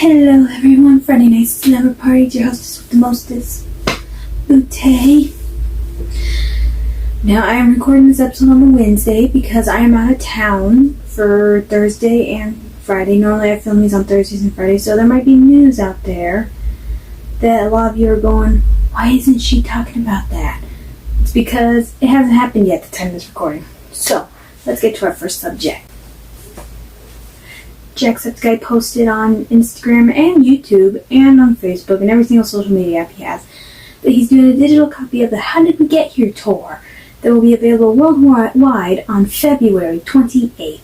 Hello everyone, Friday night slumber party. It's your hostess with the mostess, bootay. Now I am recording this episode on a Wednesday because I am out of town for Thursday and Friday. Normally I film these on Thursdays and Fridays, so there might be news out there that a lot of you are going, why isn't she talking about that? It's because it hasn't happened yet at the time of this recording. So, let's get to our first subject. Jacksepticeye posted on Instagram and YouTube and on Facebook and every single social media app he has that he's doing a digital copy of the How Did We Get Here tour that will be available worldwide on February 28th.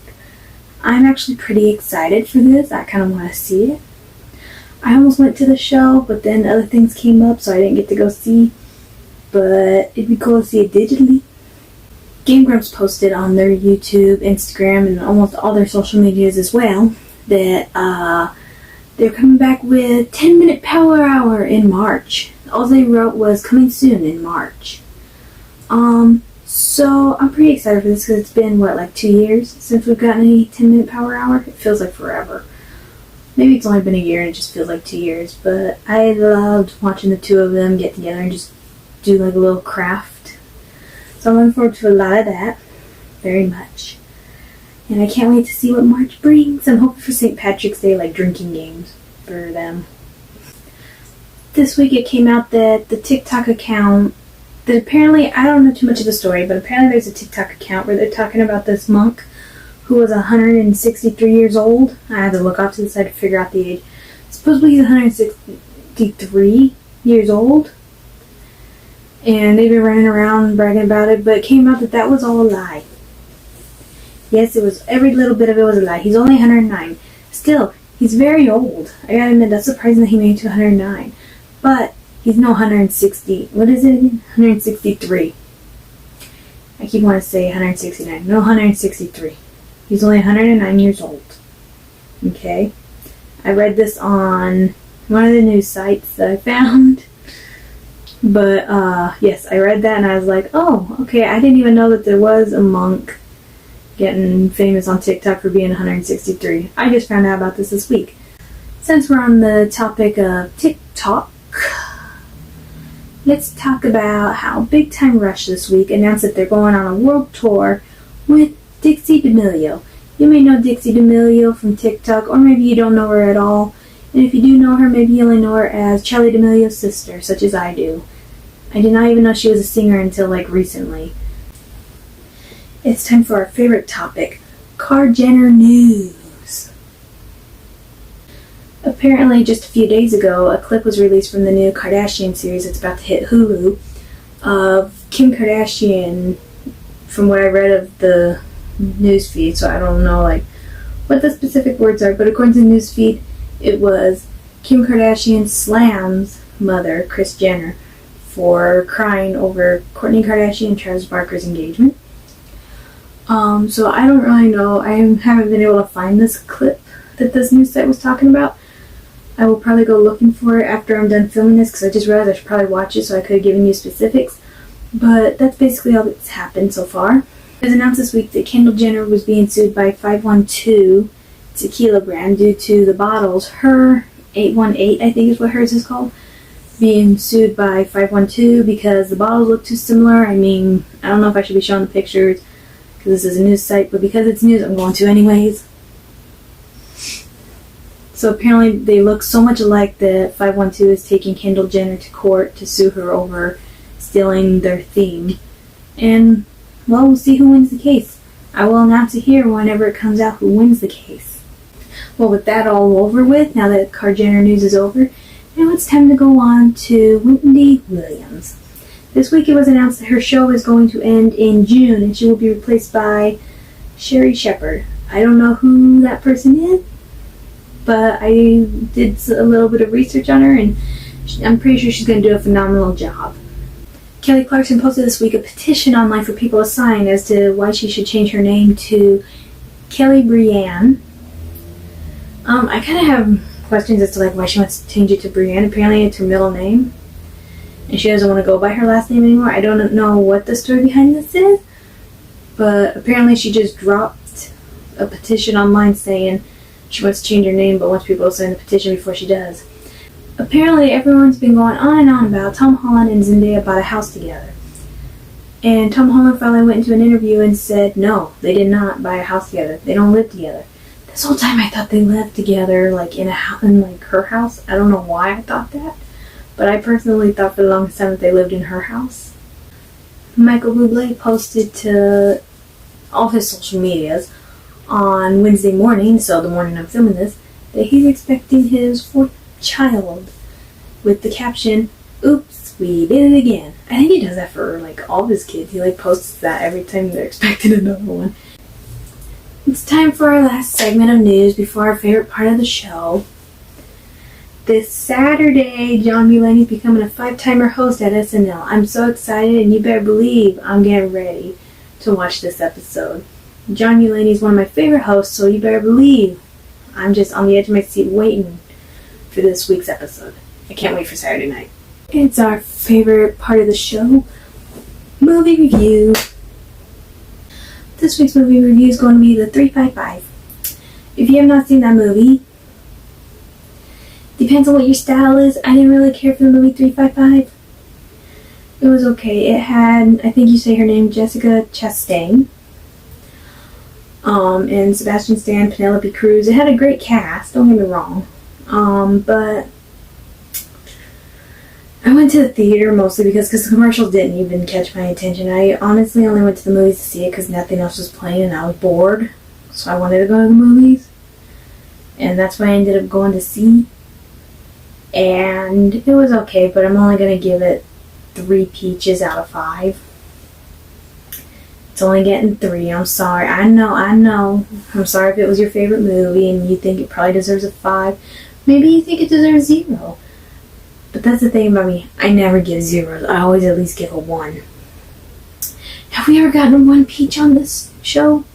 I'm actually pretty excited for this. I kind of want to see it. I almost went to the show, but then other things came up, so I didn't get to go see. But it'd be cool to see it digitally. Game Grumps posted on their YouTube, Instagram, and almost all their social medias as well that they're coming back with 10-minute power hour in March. All they wrote was coming soon in March. So I'm pretty excited for this because it's been, like 2 years since we've gotten any 10-minute power hour? It feels like forever. Maybe it's only been a year and it just feels like 2 years, but I loved watching the two of them get together and just do like a little craft. So I'm looking forward to a lot of that, very much. And I can't wait to see what March brings. I'm hoping for St. Patrick's Day, like drinking games for them. This week it came out that the TikTok account, that apparently, I don't know too much of the story, but apparently there's a TikTok account where they're talking about this monk who was 163 years old. I had to look off to the side to figure out the age. Supposedly he's 163 years old. And they've been running around bragging about it, but it came out that was all a lie. Yes, it was, every little bit of it was a lie. He's only 109. Still, he's very old. I gotta admit, that's surprising that he made it to 109. But he's no 160. What is it again? 163. I keep wanting to say 169. No, 163. He's only 109 years old. Okay? I read this on one of the news sites that I found. But, yes, I read that and I was like, oh, okay, I didn't even know that there was a monk getting famous on TikTok for being 163. I just found out about this week. Since we're on the topic of TikTok, let's talk about how Big Time Rush this week announced that they're going on a world tour with Dixie D'Amelio. You may know Dixie D'Amelio from TikTok, or maybe you don't know her at all. And if you do know her, maybe you only know her as Charli D'Amelio's sister, such as I do. I did not even know she was a singer until, recently. It's time for our favorite topic, Jenner news. Apparently, just a few days ago, a clip was released from the new Kardashian series that's about to hit Hulu of Kim Kardashian, from what I read of the news feed, so I don't know, what the specific words are, but according to the news feed, it was Kim Kardashian slams mother, Kris Jenner, for crying over Kourtney Kardashian and Travis Barker's engagement. So I don't really know. I haven't been able to find this clip that this news site was talking about. I will probably go looking for it after I'm done filming this because I just realized I should probably watch it so I could have given you specifics. But that's basically all that's happened so far. It was announced this week that Kendall Jenner was being sued by 512 Tequila brand due to the bottles, her 818 I think is what hers is called, being sued by 512 because the bottles look too similar. I mean, I don't know if I should be showing the pictures because this is a news site, but because it's news, I'm going to anyways. So apparently they look so much alike that 512 is taking Kendall Jenner to court to sue her over stealing their theme. And, well, we'll see who wins the case. I will announce it here whenever it comes out who wins the case. Well, with that all over with, now that Jenner news is over, now it's time to go on to Whitney Williams. This week it was announced that her show is going to end in June and she will be replaced by Sherri Shepherd. I don't know who that person is, but I did a little bit of research on her and I'm pretty sure she's going to do a phenomenal job. Kelly Clarkson posted this week a petition online for people to sign as to why she should change her name to Kelly Brianne. I kind of have questions as to why she wants to change it to Brianne. Apparently it's her middle name and she doesn't want to go by her last name anymore. I don't know what the story behind this is, but apparently she just dropped a petition online saying She wants to change her name, but wants people to sign the petition before she does. Apparently, everyone's been going on and on about Tom Holland and Zendaya bought a house together. And Tom Holland finally went into an interview and said, no, they did not buy a house together. They don't live together. This whole time I thought they lived together, like in her house. I don't know why I thought that, but I personally thought for the longest time that they lived in her house. Michael Buble posted to all his social medias on Wednesday morning, so the morning I'm filming this, that he's expecting his 4th child, with the caption, "Oops, we did it again." I think he does that for like all of his kids. He like posts that every time they're expecting another one. It's time for our last segment of news before our favorite part of the show. This Saturday, John Mulaney's becoming a 5-timer host at SNL. I'm so excited, and you better believe I'm getting ready to watch this episode. John Mulaney is one of my favorite hosts, so you better believe I'm just on the edge of my seat waiting for this week's episode. I can't wait for Saturday night. It's our favorite part of the show, movie review. This week's movie review is going to be The 355. If you have not seen that movie, depends on what your style is. I didn't really care for the movie 355. It was okay. It had, I think you say her name, Jessica Chastain, and Sebastian Stan, Penelope Cruz. It had a great cast, don't get me wrong. But I went to the theater mostly because the commercials didn't even catch my attention. I honestly only went to the movies to see it because nothing else was playing and I was bored. So I wanted to go to the movies. And that's what I ended up going to see. And it was okay, but I'm only going to give it 3 peaches out of 5. It's only getting 3. I'm sorry. I know. I'm sorry if it was your favorite movie and you think it probably deserves a 5. Maybe you think it deserves 0. But that's the thing about me. I never give 0s. I always at least give a 1. Have we ever gotten 1 peach on this show?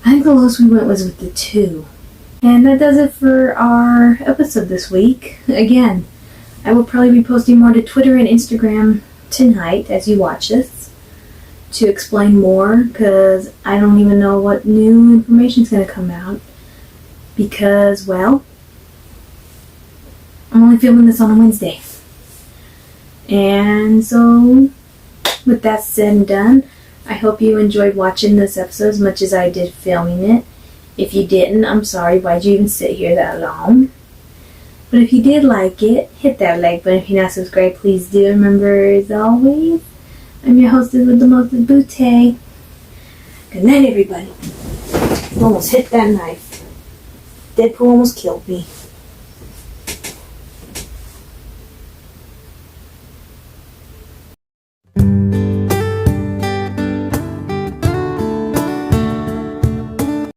I think the lowest we went was with the 2. And that does it for our episode this week. Again, I will probably be posting more to Twitter and Instagram tonight as you watch this to explain more, because I don't even know what new information is going to come out. Because, well, I'm only filming this on a Wednesday. And so, with that said and done, I hope you enjoyed watching this episode as much as I did filming it. If you didn't, I'm sorry. Why'd you even sit here that long? But if you did like it, hit that like button. If you're not subscribed, please do. Remember, as always, I'm your hostess with the mostess, bootay. Good night, everybody. Almost hit that knife. Deadpool almost killed me.